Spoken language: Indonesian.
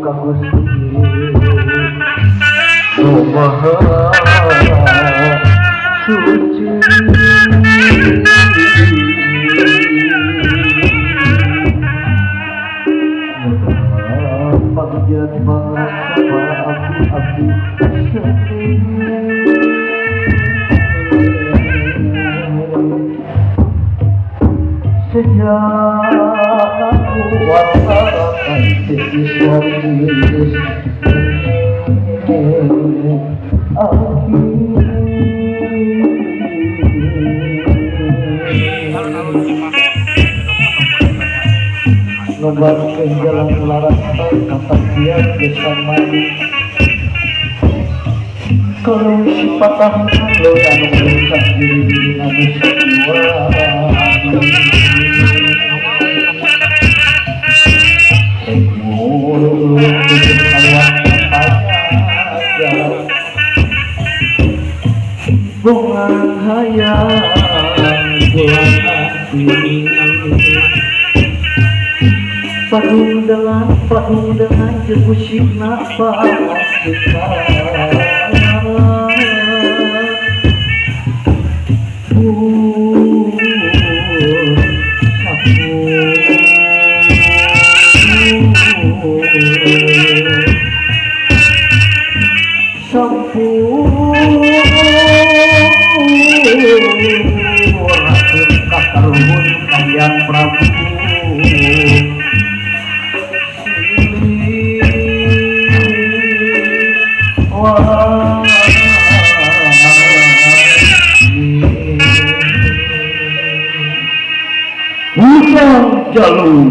ka Gusti Nu Maha Suci Panjat mangsa abdi-abdi sejak aku wasakan siswanis ngebantuin jalan laras kesaksian desa mandi kalau si patah lo yang merusak diri anu sejiwa bungang hayang bulan hati padung dengan jemusik nafas kita Rasul kakarun kalian Prabu Usang jalur